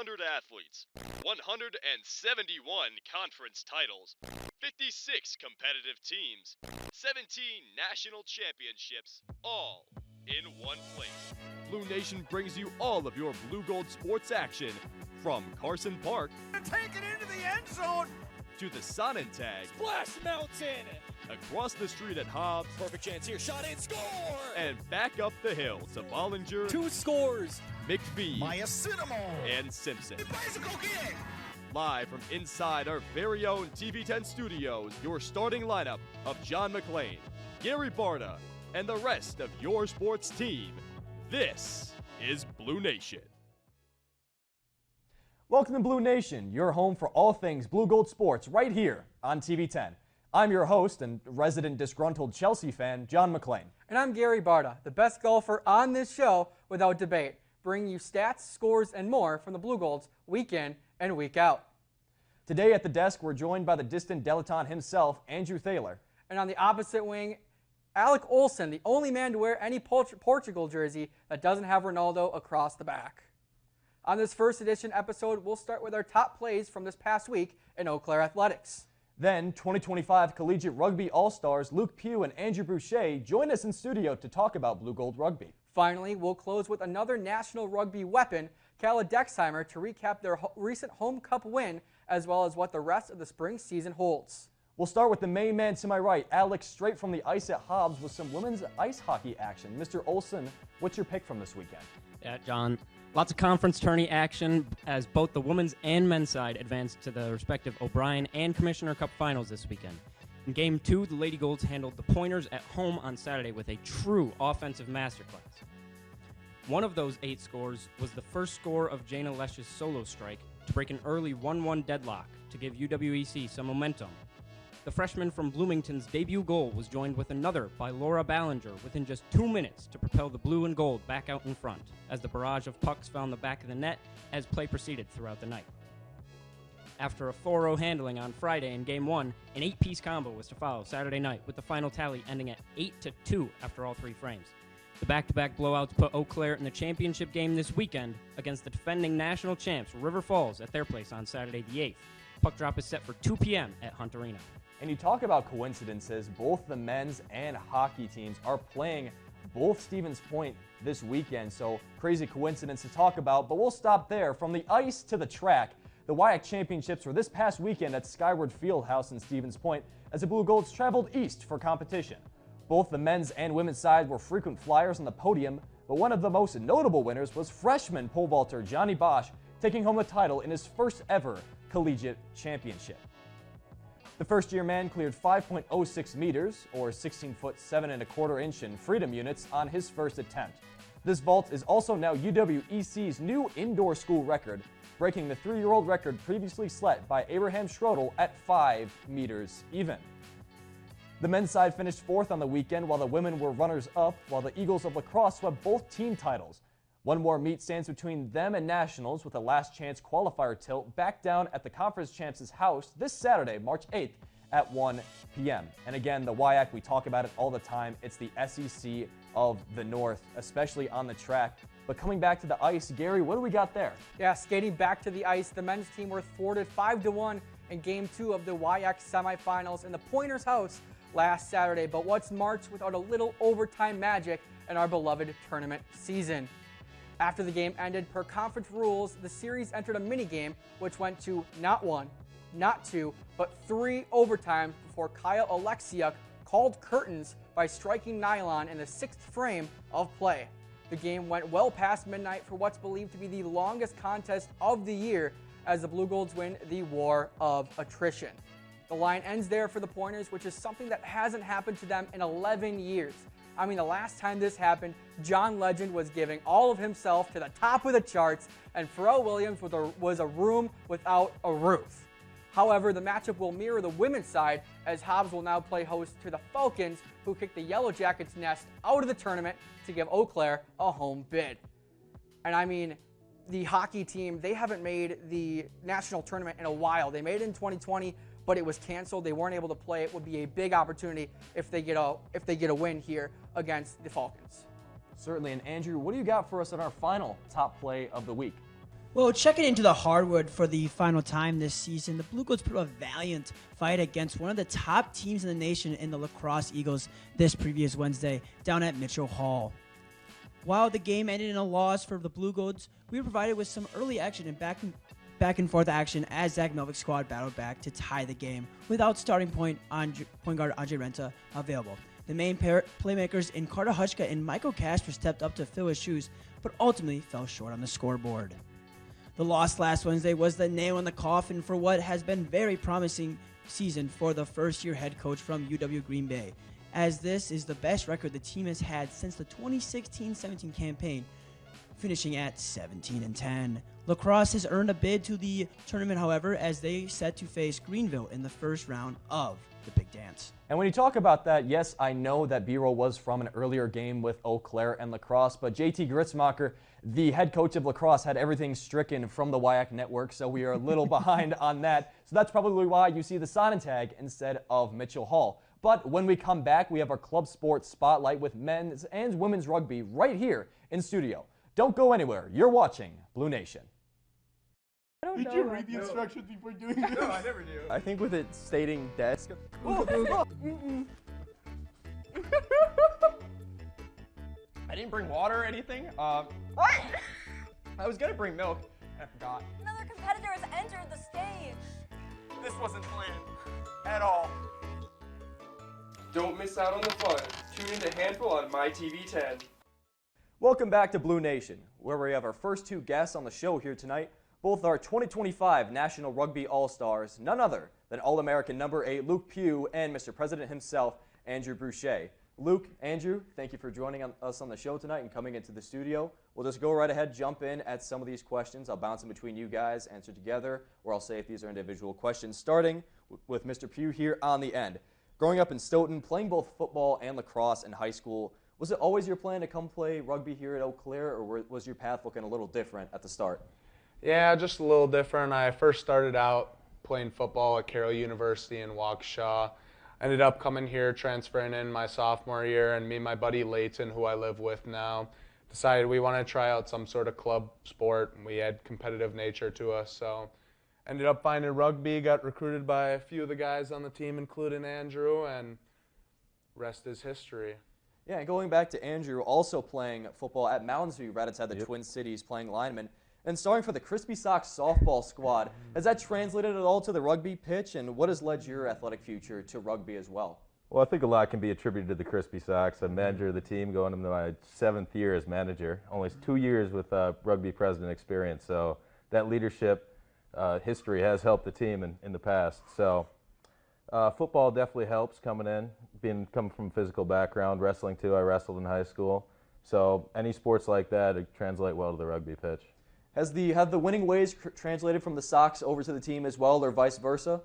100 athletes, 171 conference titles, 56 competitive teams, 17 national championships, all in one place. Blue Nation brings you all of your Blugold sports action, from Carson Park take it into the end zone to the Sonnentag, Splash Mountain, across the street at Hobbs, perfect chance here, shot and score, and back up the hill to Bollinger, 2 scores, McPhee, Maya Cinnamon, and Simpson. The bicycle kid. Live from inside our very own TV10 studios, your starting lineup of John McLean, Gary Barta, and the rest of your sports team. This is Blue Nation. Welcome to Blue Nation, your home for all things Blugold sports right here on TV10. I'm your host and resident disgruntled Chelsea fan, John McLean. And I'm Gary Barta, the best golfer on this show without debate, bringing you stats, scores, and more from the Blugolds week in and week out. Today at the desk, we're joined by the distant dilettante himself, Andrew Thaler. And on the opposite wing, Alec Olsen, the only man to wear any Portugal jersey that doesn't have Ronaldo across the back. On this first edition episode, we'll start with our top plays from this past week in Eau Claire athletics. Then, 2025 Collegiate Rugby All-Stars Luke Pugh and Andrew Boucher join us in studio to talk about Blugold Rugby. Finally, we'll close with another national rugby weapon, Kala Dexheimer, to recap their recent home cup win, as well as what the rest of the spring season holds. We'll start with the main man to my right, Alex, straight from the ice at Hobbs with some women's ice hockey action. Mr. Olsen, what's your pick from this weekend? Yeah, John. Lots of conference tourney action as both the women's and men's side advanced to the respective O'Brien and Commissioner Cup finals this weekend. In Game 2, the Lady Golds handled the Pointers at home on Saturday with a true offensive masterclass. One of those 8 scores was the first score of Jana Lesch's solo strike to break an early 1-1 deadlock to give UW-EC some momentum. The freshman from Bloomington's debut goal was joined with another by Laura Ballinger within just 2 minutes to propel the blue and gold back out in front, as the barrage of pucks found the back of the net as play proceeded throughout the night. After a 4-0 handling on Friday in Game 1, an 8-piece combo was to follow Saturday night, with the final tally ending at 8-2 after all 3 frames. The back-to-back blowouts put Eau Claire in the championship game this weekend against the defending national champs River Falls at their place on Saturday the 8th. Puck drop is set for 2 p.m. at Hunt Arena. And you talk about coincidences, both the men's and hockey teams are playing both Stevens Point this weekend, so crazy coincidence to talk about, but we'll stop there. From the ice to the track, the WIAC Championships were this past weekend at Skyward Fieldhouse in Stevens Point as the Blue Golds traveled east for competition. Both the men's and women's sides were frequent flyers on the podium, but one of the most notable winners was freshman pole vaulter Johnny Bosch, taking home the title in his first ever collegiate championship. The first-year man cleared 5.06 meters, or 16 foot 7 1/4 inch in freedom units on his first attempt. This vault is also now UW-EC's new indoor school record, breaking the 3-year-old record previously set by Abraham Schrodel at 5 meters even. The men's side finished 4th on the weekend, while the women were runners-up, while the Eagles of Lacrosse swept both team titles. One more meet stands between them and Nationals, with a last-chance qualifier tilt back down at the conference champs' house this Saturday, March 8th at 1 p.m. And again, the WIAC, we talk about it all the time. It's the SEC of the North, especially on the track. But coming back to the ice, Gary, what do we got there? Yeah, skating back to the ice, the men's team were thwarted 5-1 in Game 2 of the WIAC semifinals in the Pointers' house last Saturday. But what's March without a little overtime magic in our beloved tournament season? After the game ended, per conference rules, the series entered a minigame, which went to not 1, not 2, but 3 overtimes before Kyle Alexiuk called curtains by striking nylon in the 6th frame of play. The game went well past midnight for what's believed to be the longest contest of the year, as the Blue Golds win the war of attrition. The line ends there for the Pointers, which is something that hasn't happened to them in 11 years. I mean, the last time this happened, John Legend was giving all of himself to the top of the charts, and Pharrell Williams was a room without a roof. However, the matchup will mirror the women's side, as Hobbs will now play host to the Falcons, who kicked the Yellow Jackets' nest out of the tournament to give Eau Claire a home bid. And I mean, the hockey team, they haven't made the national tournament in a while. They made it in 2020, but it was canceled. They weren't able to play. It would be a big opportunity if they get a win here against the Falcons. Certainly. And Andrew, what do you got for us on our final top play of the week? Well, checking into the hardwood for the final time this season, the Blugolds put up a valiant fight against one of the top teams in the nation in the Lacrosse Eagles this previous Wednesday down at Mitchell Hall. While the game ended in a loss for the Blugolds, we were provided with some early action and back and forth action as Zach Melvick's squad battled back to tie the game without starting point guard Andre Renta available. The main playmakers in Carter Hutchka and Michael Casper stepped up to fill his shoes, but ultimately fell short on the scoreboard. The loss last Wednesday was the nail in the coffin for what has been very promising season for the first-year head coach from UW Green Bay, as this is the best record the team has had since the 2016-17 campaign, finishing at 17-10. Lacrosse has earned a bid to the tournament, however, as they set to face Greenville in the first round of the Big Dance. And when you talk about that, yes, I know that B-roll was from an earlier game with Eau Claire and Lacrosse, but JT Gritzmacher, the head coach of Lacrosse, had everything stricken from the WIAC network, so we are a little behind on that. So that's probably why you see the Sonnentag instead of Mitchell Hall. But when we come back, we have our club sports spotlight with men's and women's rugby right here in studio. Don't go anywhere. You're watching Blue Nation. Did you read the instructions before doing this? No, I never do. I think with it stating desk. I didn't bring water or anything. I was gonna bring milk. I forgot. Another competitor has entered the stage. This wasn't planned at all. Don't miss out on the fun. Tune into Handful on My TV 10. Welcome back to Blue Nation, where we have our first two guests on the show here tonight. Both are 2025 National Rugby All-Stars, none other than All-American number 8 Luke Pugh and Mr. President himself, Andrew Boucher. Luke, Andrew, thank you for joining us on the show tonight and coming into the studio. We'll just go right ahead, jump in at some of these questions. I'll bounce them between you guys, answer together, or I'll say if these are individual questions. Starting with Mr. Pugh here on the end. Growing up in Stoughton, playing both football and lacrosse in high school, was it always your plan to come play rugby here at Eau Claire, or was your path looking a little different at the start? Yeah, just a little different. I first started out playing football at Carroll University in Waukesha. Ended up coming here, transferring in my sophomore year, and me and my buddy Layton, who I live with now, decided we want to try out some sort of club sport, and we had competitive nature to us. So ended up finding rugby, got recruited by a few of the guys on the team, including Andrew, and rest is history. Yeah, and going back to Andrew, also playing football at Mounds View, right outside the Twin Cities, playing lineman, and starting for the Crispy Sox softball squad. Has that translated at all to the rugby pitch, and what has led your athletic future to rugby as well? Well, I think a lot can be attributed to the Crispy Sox. I'm manager of the team going into my 7th year as manager. Only 2 years with rugby president experience, so that leadership history has helped the team in the past. So football definitely helps coming in, coming from a physical background. Wrestling too, I wrestled in high school. So any sports like that translate well to the rugby pitch. Have the winning ways translated from the Sox over to the team as well, or vice versa?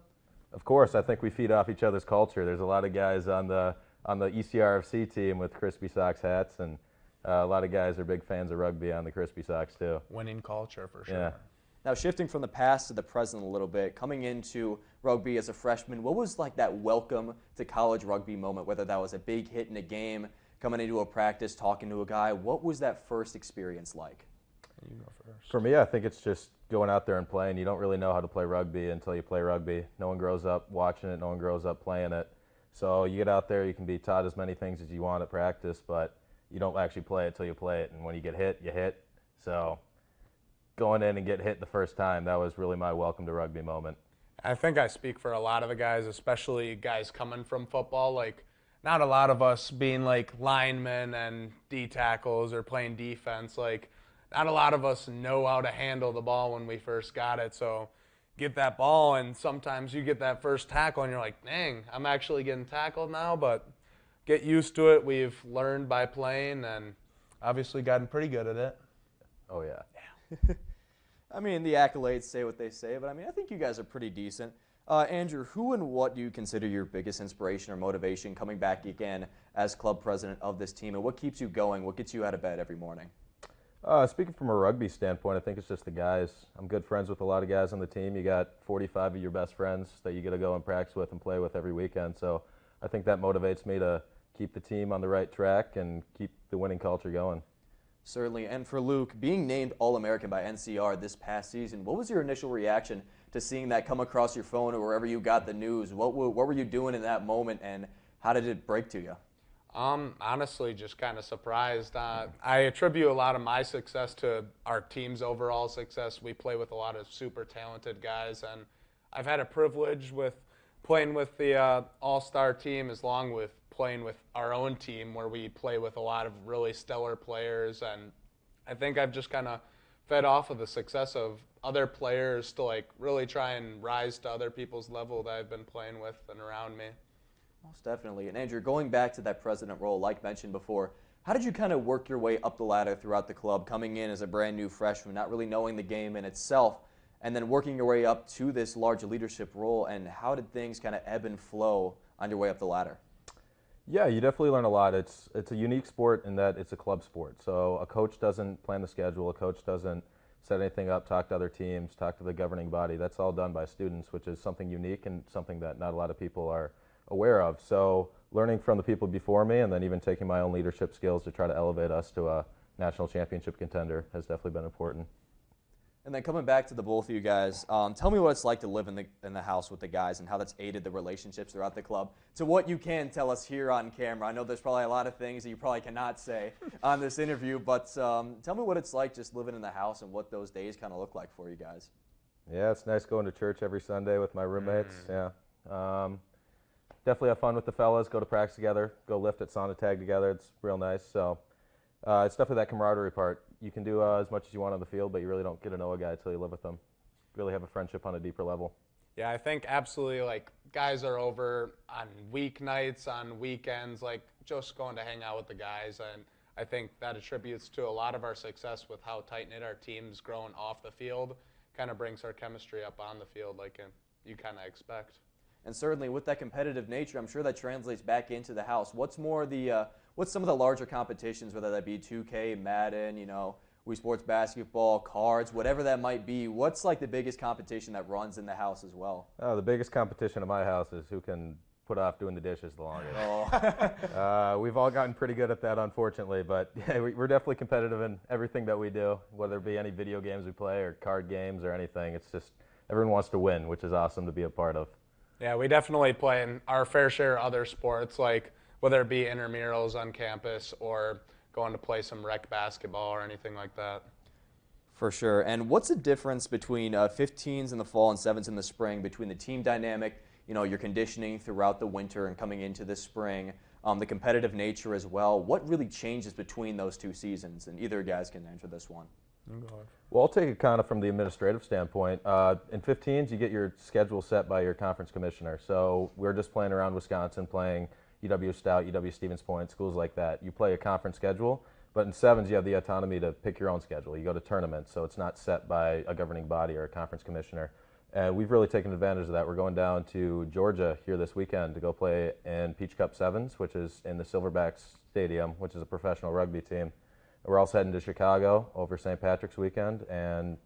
Of course, I think we feed off each other's culture. There's a lot of guys on the ECRFC team with Crispy Sox hats, and a lot of guys are big fans of rugby on the Crispy Sox too. Winning culture for sure. Yeah. Now shifting from the past to the present a little bit, coming into rugby as a freshman, what was like that welcome to college rugby moment, whether that was a big hit in a game, coming into a practice, talking to a guy, what was that first experience like? You go first. For me, I think it's just going out there and playing. You don't really know how to play rugby until you play rugby. No one grows up watching it. No one grows up playing it. So you get out there, you can be taught as many things as you want at practice, but you don't actually play it until you play it. And when you get hit, you hit. So going in and get hit the first time, that was really my welcome to rugby moment. I think I speak for a lot of the guys, especially guys coming from football. Like, not a lot of us being like linemen and D tackles or playing defense. Like, not a lot of us know how to handle the ball when we first got it. So get that ball, and sometimes you get that first tackle and you're like, dang, I'm actually getting tackled now. But get used to it. We've learned by playing and obviously gotten pretty good at it. Oh, yeah. I mean, the accolades say what they say, but I mean, I think you guys are pretty decent. Andrew, who and what do you consider your biggest inspiration or motivation coming back again as club president of this team, and what keeps you going? What gets you out of bed every morning? Speaking from a rugby standpoint, I think it's just the guys. I'm good friends with a lot of guys on the team. You got 45 of your best friends that you get to go and practice with and play with every weekend. So I think that motivates me to keep the team on the right track and keep the winning culture going. Certainly. And for Luke, being named All-American by NCR this past season, what was your initial reaction to seeing that come across your phone or wherever you got the news? What were you doing in that moment, and how did it break to you? Honestly, just kind of surprised. I attribute a lot of my success to our team's overall success. We play with a lot of super talented guys, and I've had a privilege with playing with the all-star team as long with playing with our own team where we play with a lot of really stellar players. And I think I've just kind of fed off of the success of other players to like really try and rise to other people's level that I've been playing with and around me. Most definitely. And Andrew, going back to that president role, like mentioned before, how did you kind of work your way up the ladder throughout the club, coming in as a brand new freshman, not really knowing the game in itself, and then working your way up to this large leadership role, and how did things kind of ebb and flow on your way up the ladder? Yeah, you definitely learn a lot. It's a unique sport in that it's a club sport. So a coach doesn't plan the schedule, a coach doesn't set anything up, talk to other teams, talk to the governing body. That's all done by students, which is something unique and something that not a lot of people are aware of. So learning from the people before me and then even taking my own leadership skills to try to elevate us to a national championship contender has definitely been important. And then coming back to the both of you guys, tell me what it's like to live in the house with the guys and how that's aided the relationships throughout the club. To what you can tell us here on camera. I know there's probably a lot of things that you probably cannot say on this interview, but tell me what it's like just living in the house and what those days kind of look like for you guys. Yeah, it's nice going to church every Sunday with my roommates. Yeah, definitely have fun with the fellas. Go to practice together. Go lift at sauna tag together. It's real nice. So it's definitely that camaraderie part. You can do as much as you want on the field, but you really don't get to know a guy until you live with them. Really have a friendship on a deeper level. Yeah, I think absolutely, like, guys are over on weeknights, on weekends, like, just going to hang out with the guys, and I think that attributes to a lot of our success with how tight-knit our team's grown off the field. Kind of brings our chemistry up on the field like you kind of expect. And certainly with that competitive nature, I'm sure that translates back into the house. What's some of the larger competitions, whether that be 2K, Madden, Wii Sports Basketball, cards, whatever that might be? What's like the biggest competition that runs in the house as well? The biggest competition in my house is who can put off doing the dishes the longest. Oh. We've all gotten pretty good at that, unfortunately, but yeah, we're definitely competitive in everything that we do, whether it be any video games we play or card games or anything. It's just everyone wants to win, which is awesome to be a part of. Yeah, we definitely play in our fair share of other sports, like whether it be intramurals on campus or going to play some rec basketball or anything like that. For sure. And what's the difference between 15s in the fall and 7s in the spring, between the team dynamic, your conditioning throughout the winter and coming into the spring, the competitive nature as well? What really changes between those two seasons? And either guys can answer this one. Well, I'll take it kind of from the administrative standpoint. In 15s, you get your schedule set by your conference commissioner. So we're just playing around Wisconsin, playing UW-Stout, UW-Stevens Point, schools like that. You play a conference schedule, but in 7s, you have the autonomy to pick your own schedule. You go to tournaments, so it's not set by a governing body or a conference commissioner. And we've really taken advantage of that. We're going down to Georgia here this weekend to go play in Peach Cup 7s, which is in the Silverbacks Stadium, which is a professional rugby team. We're also heading to Chicago over St. Patrick's weekend and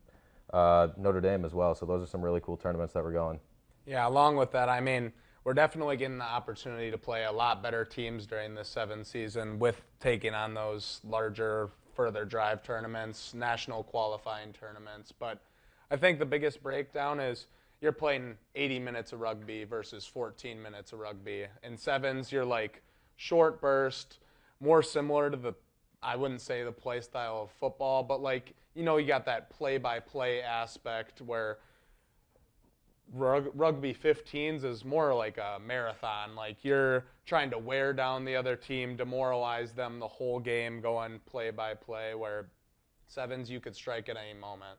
Notre Dame as well. So those are some really cool tournaments that we're going. Yeah, along with that, I mean, we're definitely getting the opportunity to play a lot better teams during the 7 season with taking on those larger, further drive tournaments, national qualifying tournaments. But I think the biggest breakdown is you're playing 80 minutes of rugby versus 14 minutes of rugby. In 7s, you're like short burst, more similar to the, I wouldn't say the play style of football, but like, you got that play-by-play aspect where rugby 15s is more like a marathon. Like you're trying to wear down the other team, demoralize them the whole game, going play-by-play, where 7s you could strike at any moment.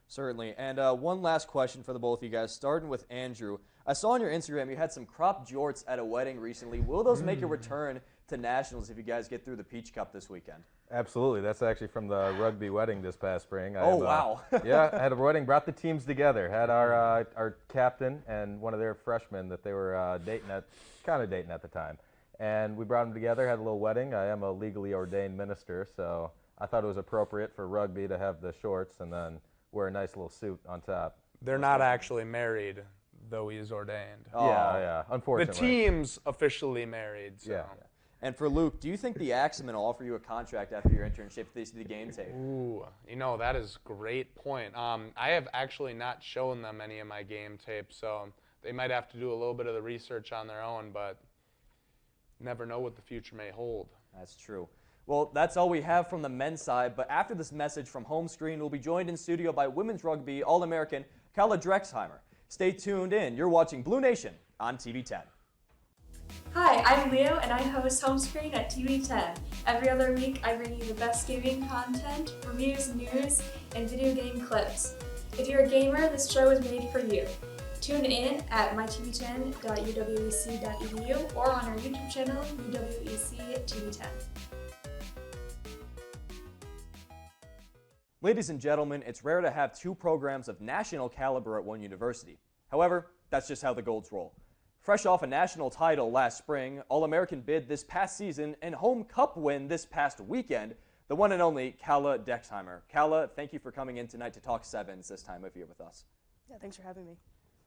Certainly. And one last question for the both of you guys, starting with Andrew. I saw on your Instagram you had some crop jorts at a wedding recently. Will those make a return to nationals if you guys get through the Peach Cup this weekend? Absolutely. That's actually from the rugby wedding this past spring. Wow. Yeah, I had a wedding, brought the teams together, had our captain and one of their freshmen that they were dating at the time. And we brought them together, had a little wedding. I am a legally ordained minister, so I thought it was appropriate for rugby to have the shorts and then wear a nice little suit on top. They're not actually married, though he is ordained. Yeah, unfortunately. The team's officially married. So. Yeah. And for Luke, do you think the Axemen will offer you a contract after your internship if they see the game tape? Ooh, that is a great point. I have actually not shown them any of my game tape, so they might have to do a little bit of the research on their own, but never know what the future may hold. That's true. Well, that's all we have from the men's side, but after this message from home screen, we'll be joined in studio by women's rugby All-American Kala Drexheimer. Stay tuned in. You're watching Blue Nation on TV 10. Hi, I'm Leo, and I host Home Screen at TV 10. Every other week, I bring you the best gaming content, reviews, news, and video game clips. If you're a gamer, this show is made for you. Tune in at mytv10.uwec.edu or on our YouTube channel, UW-EC TV 10. Ladies and gentlemen, it's rare to have two programs of national caliber at one university. However, that's just how the Golds roll. Fresh off a national title last spring, All-American bid this past season, and home cup win this past weekend, the one and only Kala Drexheimer. Kala, thank you for coming in tonight to talk sevens this time of year with us. Yeah, thanks for having me.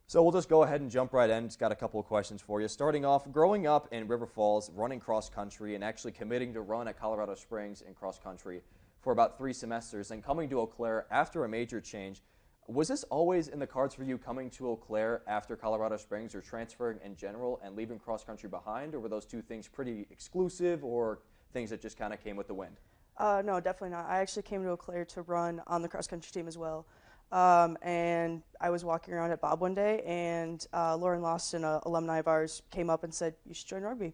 So we'll just go ahead and jump right in. Just got a couple of questions for you. Starting off, growing up in River Falls, running cross country, and actually committing to run at Colorado Springs in cross country for about 3 semesters, and coming to Eau Claire after a major change. Was this always in the cards for you, coming to Eau Claire after Colorado Springs, or transferring in general and leaving cross country behind, or were those two things pretty exclusive, or things that just kind of came with the wind? No, definitely not. I actually came to Eau Claire to run on the cross country team as well. And I was walking around at Bob one day, and Lauren Lawson, an alumni of ours, came up and said, "You should join rugby."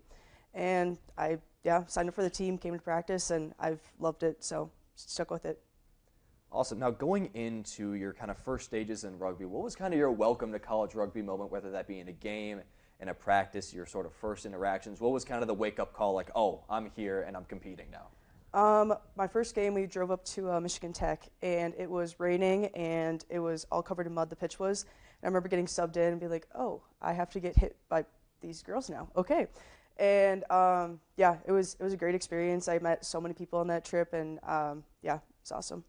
And I signed up for the team, came to practice, and I've loved it, so stuck with it. Awesome. Now, going into your kind of first stages in rugby, what was kind of your welcome to college rugby moment, whether that be in a game, in a practice, your sort of first interactions? What was kind of the wake-up call, like, oh, I'm here and I'm competing now? My first game, we drove up to Michigan Tech, and it was raining, and it was all covered in mud, the pitch was. And I remember getting subbed in and be like, oh, I have to get hit by these girls now. Okay. And it was a great experience. I met so many people on that trip, and it's awesome.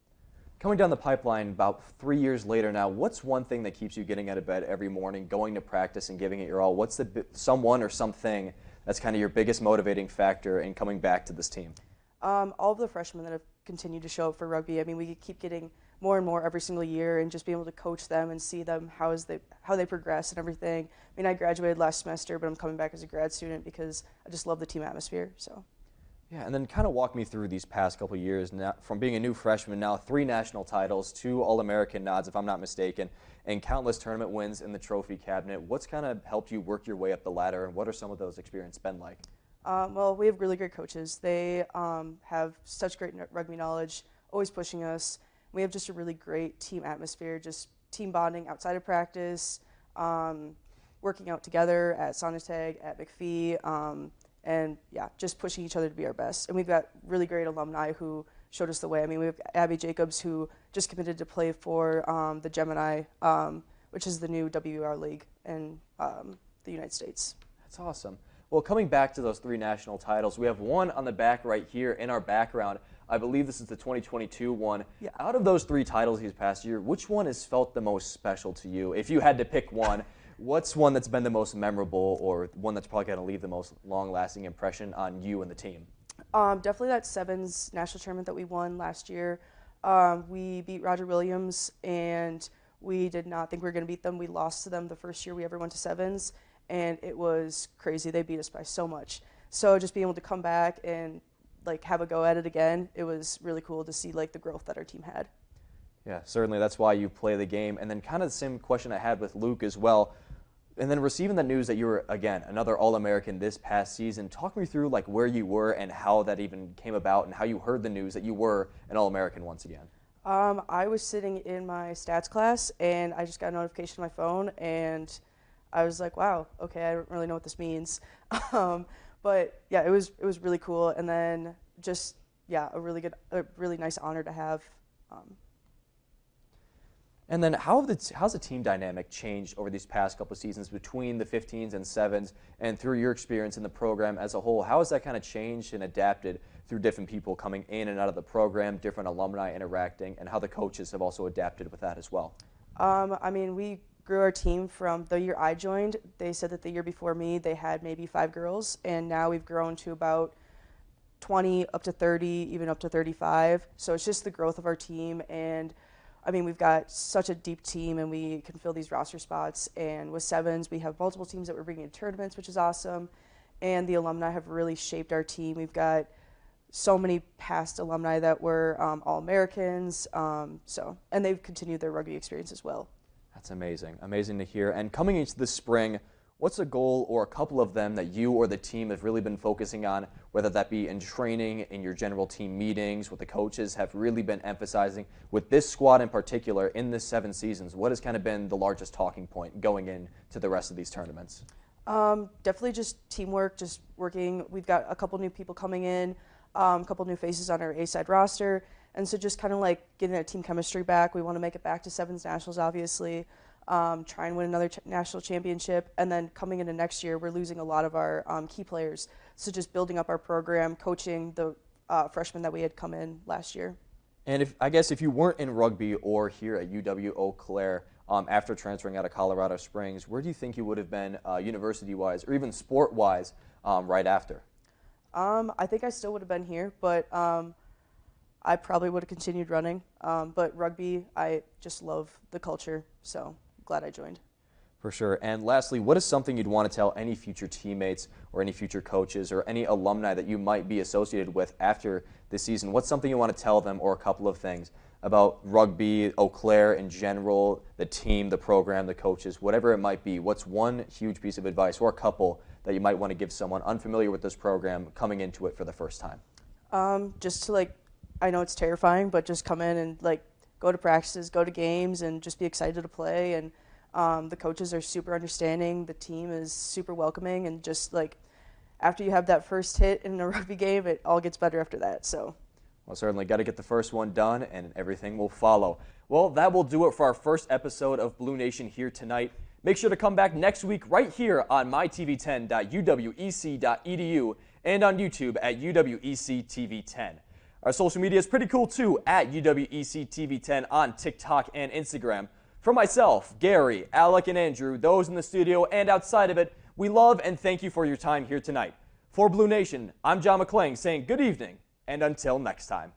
Coming down the pipeline about 3 years later now, what's one thing that keeps you getting out of bed every morning, going to practice and giving it your all? What's someone or something that's kind of your biggest motivating factor in coming back to this team? All of the freshmen that have continued to show up for rugby. I mean, we keep getting more and more every single year, and just being able to coach them and see them how they progress and everything. I mean, I graduated last semester, but I'm coming back as a grad student because I just love the team atmosphere. So. Yeah, and then kind of walk me through these past couple of years, now, from being a new freshman, now 3 national titles, 2 All-American nods, if I'm not mistaken, and countless tournament wins in the trophy cabinet. What's kind of helped you work your way up the ladder, and what are some of those experiences been like? Well, we have really great coaches. They have such great rugby knowledge, always pushing us. We have just a really great team atmosphere, just team bonding outside of practice, working out together at Sonotag, at McPhee, and just pushing each other to be our best. And we've got really great alumni who showed us the way. I mean, we have Abby Jacobs, who just committed to play for the Gemini, which is the new WR league in the United States. That's awesome. Well, coming back to those 3 national titles, we have one on the back right here in our background. I believe this is the 2022 one. Yeah. Out of those 3 titles these past year, which one has felt the most special to you? If you had to pick one, what's one that's been the most memorable, or one that's probably going to leave the most long-lasting impression on you and the team? Definitely that sevens national tournament that we won last year. We beat Roger Williams, and we did not think we were going to beat them. We lost to them the first year we ever went to sevens, and it was crazy. They beat us by so much. So just being able to come back and have a go at it again, it was really cool to see the growth that our team had. Yeah, certainly. That's why you play the game. And then kind of the same question I had with Luke as well. And then receiving the news that you were, again, another All-American this past season, talk me through where you were and how that even came about, and how you heard the news that you were an All-American once again. I was sitting in my stats class, and I just got a notification on my phone, and I was like, wow, okay, I don't really know what this means. But yeah, it was really cool, and then just a really nice honor to have. And then how's the team dynamic changed over these past couple of seasons between the 15s and 7s, and through your experience in the program as a whole? How has that kind of changed and adapted through different people coming in and out of the program, different alumni interacting, and how the coaches have also adapted with that as well? I mean, we grew our team from the year I joined. They said that the year before me they had maybe 5 girls, and now we've grown to about 20 up to 30, even up to 35. So it's just the growth of our team. And I mean, we've got such a deep team and we can fill these roster spots. And with sevens, we have multiple teams that we're bringing to tournaments, which is awesome. And the alumni have really shaped our team. We've got so many past alumni that were All-Americans. And they've continued their rugby experience as well. That's amazing. Amazing to hear. And coming into the spring, what's a goal or a couple of them that you or the team have really been focusing on, whether that be in training, in your general team meetings, what the coaches have really been emphasizing with this squad in particular in this 7 seasons? What has kind of been the largest talking point going into the rest of these tournaments? Definitely just teamwork, just working. We've got a couple new people coming in, a couple new faces on our A-side roster, and so just kind of like getting that team chemistry back. We want to make it back to sevens nationals, obviously. Try and win another national championship, and then coming into next year, we're losing a lot of our key players. So just building up our program, coaching the freshmen that we had come in last year. And I guess if you weren't in rugby or here at UW-Eau Claire after transferring out of Colorado Springs, where do you think you would have been university-wise or even sport-wise right after? I think I still would have been here, but I probably would have continued running. But rugby, I just love the culture, so glad I joined. For sure. And lastly, what is something you'd want to tell any future teammates or any future coaches or any alumni that you might be associated with after this season? What's something you want to tell them, or a couple of things about rugby, Eau Claire in general, the team, the program, the coaches, whatever it might be? What's one huge piece of advice or a couple that you might want to give someone unfamiliar with this program coming into it for the first time? Just to I know it's terrifying, but just come in and go to practices, go to games, and just be excited to play. And the coaches are super understanding. The team is super welcoming, and just after you have that first hit in a rugby game, it all gets better after that. So, well, certainly got to get the first one done, and everything will follow. Well, that will do it for our first episode of Blue Nation here tonight. Make sure to come back next week right here on mytv10.uwec.edu and on YouTube at UWEC TV 10. Our social media is pretty cool too, at UWEC TV 10 on TikTok and Instagram. For myself, Gary, Alec, and Andrew, those in the studio and outside of it, we love and thank you for your time here tonight. For Blue Nation, I'm John McLean saying good evening and until next time.